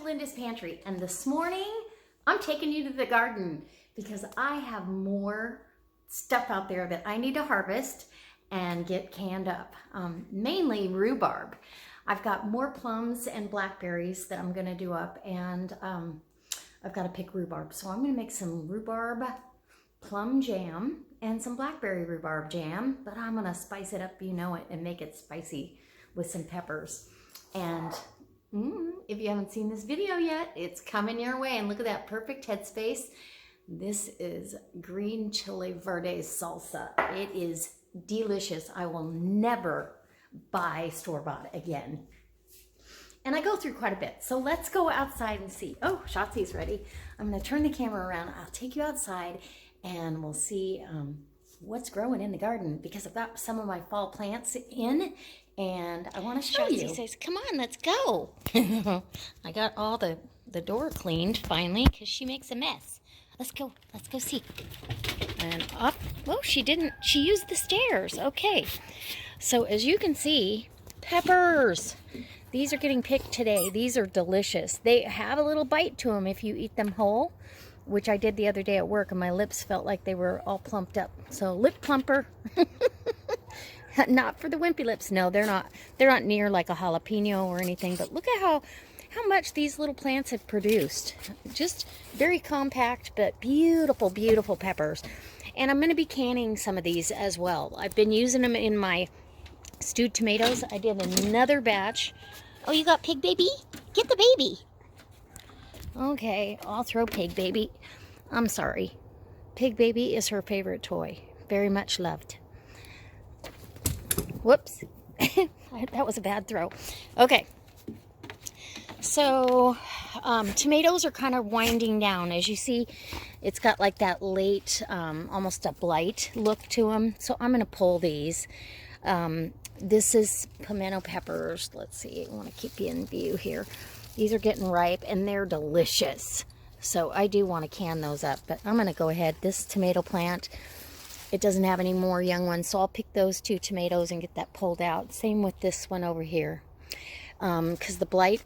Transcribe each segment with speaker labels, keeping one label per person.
Speaker 1: Linda's Pantry, and this morning I'm taking you to the garden because I have more stuff out there that I need to harvest and get canned up, mainly rhubarb. I've got more plums and blackberries that I'm gonna do up, and I've got to pick rhubarb. So I'm gonna make some rhubarb plum jam and some blackberry rhubarb jam, but I'm gonna spice it up, you know it, and make it spicy with some peppers. And if you haven't seen this video yet, it's coming your way. And look at that perfect headspace. This is green chili verde salsa. It is delicious. I will never buy store-bought again. And I go through quite a bit. So let's go outside and see. Oh, Shotzy's ready. I'm gonna turn the camera around. I'll take you outside and we'll see what's growing in the garden, because I've got some of my fall plants in and I want to show you. He says, come on, let's go. I got all the door cleaned finally because she makes a mess. Let's go see. And up, oh, she used the stairs. Okay, so as you can see, peppers. These are getting picked today. These are delicious. They have a little bite to them if you eat them whole, which I did the other day at work, and my lips felt like they were all plumped up. So lip plumper. Not for the wimpy lips. No, they're not near like a jalapeno or anything, but look at how much these little plants have produced. Just very compact, but beautiful, beautiful peppers. And I'm going to be canning some of these as well. I've been using them in my stewed tomatoes. I did another batch. Oh, you got Pig Baby? Get the baby. Okay, I'll throw Pig Baby. I'm sorry. Pig Baby is her favorite toy. Very much loved. Whoops. That was a bad throw. Okay. So, tomatoes are kind of winding down. As you see, it's got like that late, almost a blight look to them. So I'm going to pull these. This is pimento peppers. Let's see. I want to keep you in view here. These are getting ripe and they're delicious. So I do want to can those up, but I'm going to go ahead. This tomato plant, it doesn't have any more young ones, so I'll pick those two tomatoes and get that pulled out. Same with this one over here. Because the blight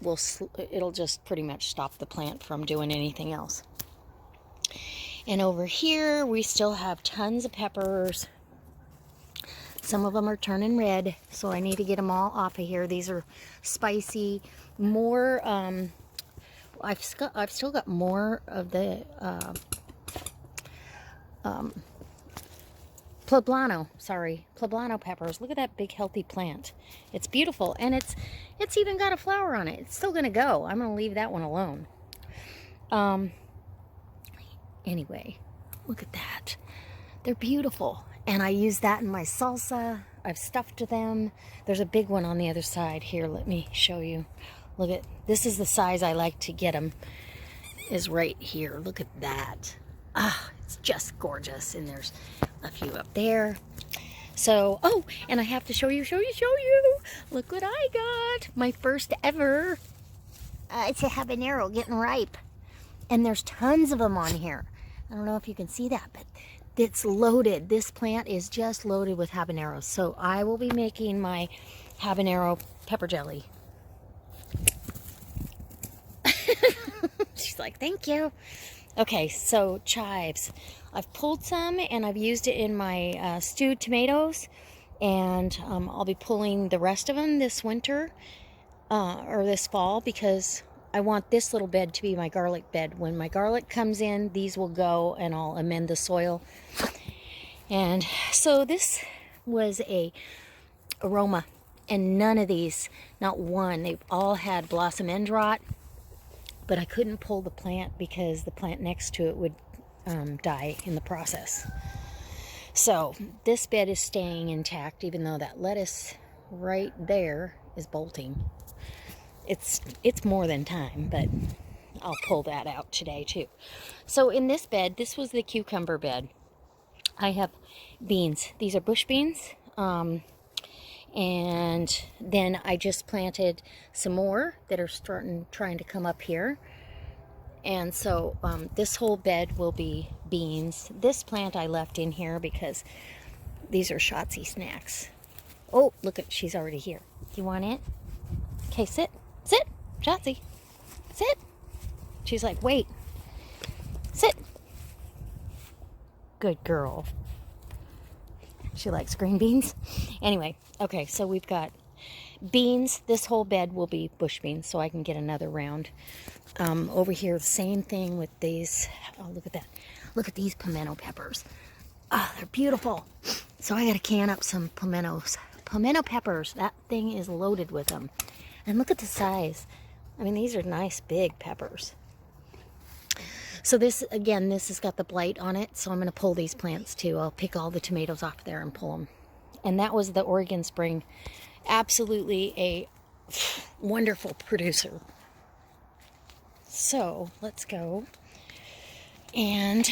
Speaker 1: it'll just pretty much stop the plant from doing anything else. And over here, we still have tons of peppers. Some of them are turning red, so I need to get them all off of here. These are spicy. More, I've still got more of the poblano peppers. Look at that big healthy plant. It's beautiful, and it's even got a flower on it. It's still gonna go. I'm gonna leave that one alone. Anyway, look at that. They're beautiful, and I use that in my salsa. I've stuffed them. There's a big one on the other side here. Let me show you. Look at this. Is the size I like to get them. Is right here. Look at that. Ah, it's just gorgeous. And there's a few up there. So, oh, and I have to show you. Look what I got. My first ever. It's a habanero getting ripe. And there's tons of them on here. I don't know if you can see that, but it's loaded. This plant is just loaded with habaneros. So I will be making my habanero pepper jelly. She's like, thank you. Okay, so chives. I've pulled some and I've used it in my stewed tomatoes, and I'll be pulling the rest of them this winter or this fall, because I want this little bed to be my garlic bed. When my garlic comes in, these will go and I'll amend the soil. And so this was a aroma, and none of these, not one, they've all had blossom end rot. But I couldn't pull the plant because the plant next to it would die in the process. So this bed is staying intact, even though that lettuce right there is bolting. It's more than time, but I'll pull that out today too. So in this bed, this was the cucumber bed. I have beans. These are bush beans. And then I just planted some more that are trying to come up here. And so this whole bed will be beans. This plant I left in here because these are Shotzy snacks. Oh, look at, she's already here. Do you want it? Okay, sit. Shotzy, sit. She's like, wait, sit. Good girl. She likes green beans. Anyway, okay, so we've got beans. This whole bed will be bush beans, so I can get another round. Over here, the same thing with these. Oh, look at that. Look at these pimento peppers. Oh, they're beautiful. So I got to can up some pimentos. Pimento peppers. That thing is loaded with them. And look at the size. I mean, these are nice big peppers. So this, again, this has got the blight on it, so I'm going to pull these plants too. I'll pick all the tomatoes off there and pull them. And that was the Oregon Spring. Absolutely a wonderful producer. So let's go and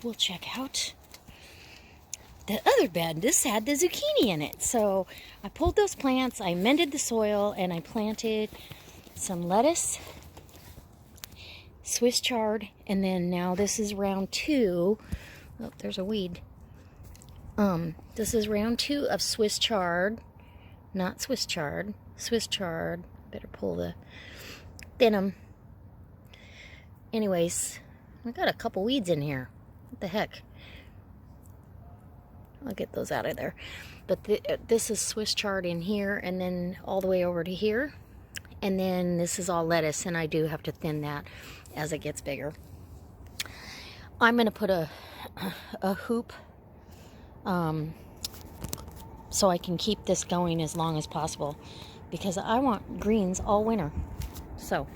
Speaker 1: we'll check out the other bed. This had the zucchini in it. So I pulled those plants, I amended the soil, and I planted some lettuce, Swiss chard, and then now this is round 2. Oh, there's a weed. This is round 2 of Swiss chard, not Swiss chard. Swiss chard. Better pull the venom. Anyways, I got a couple weeds in here. What the heck? I'll get those out of there. But this is Swiss chard in here, and then all the way over to here. And then this is all lettuce, and I do have to thin that as it gets bigger. I'm going to put a hoop so I can keep this going as long as possible, because I want greens all winter. So,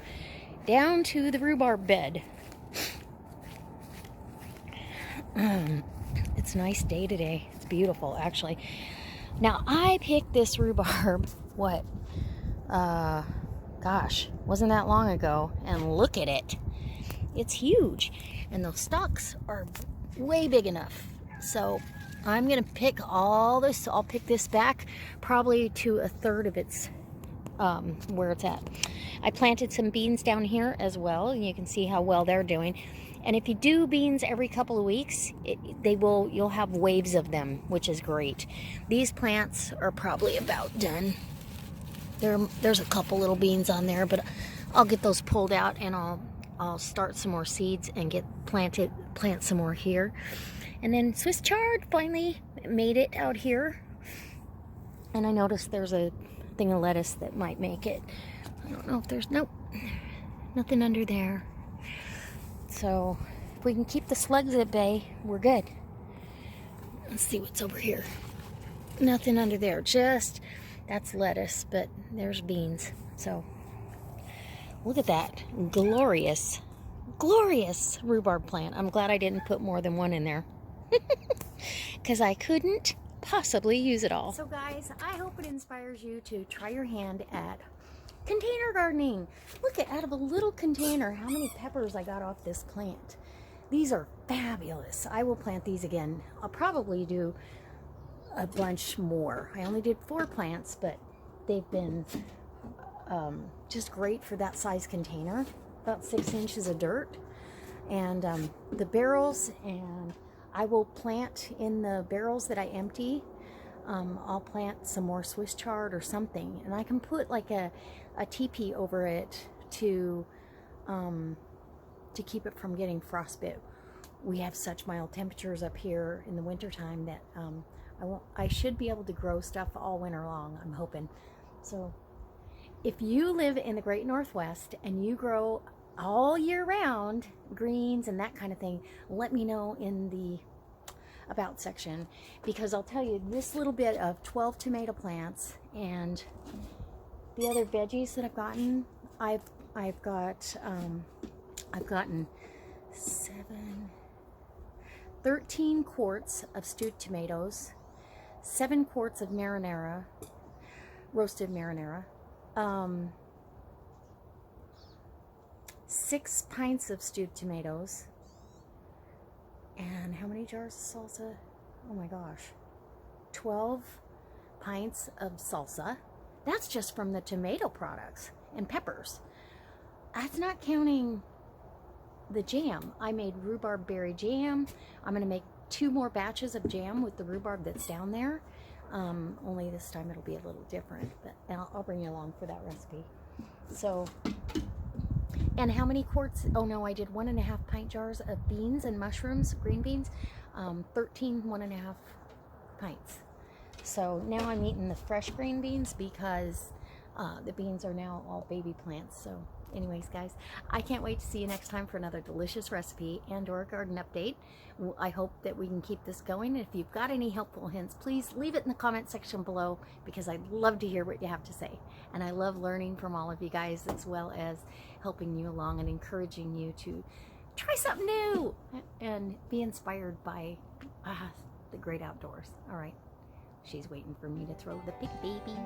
Speaker 1: down to the rhubarb bed. It's a nice day today. It's beautiful, actually. Now, I picked this rhubarb, what? Gosh, wasn't that long ago, and look at it. It's huge, and those stalks are way big enough. So I'm gonna pick all this. I'll pick this back probably to 1/3 of its where it's at. I planted some beans down here as well, and you can see how well they're doing. And if you do beans every couple of weeks, you'll have waves of them, which is great. These plants are probably about done. There's a couple little beans on there, but I'll get those pulled out, and I'll start some more seeds and plant some more here. And then Swiss chard finally made it out here. And I noticed there's a thing of lettuce that might make it. I don't know if nope, nothing under there. So if we can keep the slugs at bay, we're good. Let's see what's over here. Nothing under there, that's lettuce, but there's beans. So look at that glorious rhubarb plant. I'm glad I didn't put more than one in there, because I couldn't possibly use it all. So guys, I hope it inspires you to try your hand at container gardening. Look at, out of a little container, how many peppers I got off this plant. These are fabulous. I will plant these again. I'll probably do a bunch more. I only did 4 plants, but they've been just great for that size container. About 6 inches of dirt. And the barrels, and I will plant in the barrels that I empty. I'll plant some more Swiss chard or something, and I can put like a teepee over it to keep it from getting frostbite. We have such mild temperatures up here in the wintertime that I should be able to grow stuff all winter long, I'm hoping. So if you live in the Great Northwest and you grow all year round greens and that kind of thing, let me know in the about section, because I'll tell you, this little bit of 12 tomato plants and the other veggies that I've gotten, I've gotten 13 quarts of stewed tomatoes, 7 quarts of marinara, roasted marinara, 6 pints of stewed tomatoes, and how many jars of salsa? Oh my gosh, 12 pints of salsa. That's just from the tomato products and peppers. That's not counting the jam. I made rhubarb berry jam. I'm going to make 2 more batches of jam with the rhubarb that's down there. Only this time it'll be a little different, but I'll bring you along for that recipe. So And how many quarts? Oh no, I did 1.5 pint jars of beans and mushrooms, green beans, 13 1.5 pints. So now I'm eating the fresh green beans because the beans are now all baby plants. So anyways, guys, I can't wait to see you next time for another delicious recipe and or garden update. I hope that we can keep this going. If you've got any helpful hints, please leave it in the comment section below, because I'd love to hear what you have to say. And I love learning from all of you guys, as well as helping you along and encouraging you to try something new and be inspired by the great outdoors. All right. She's waiting for me to throw the big baby.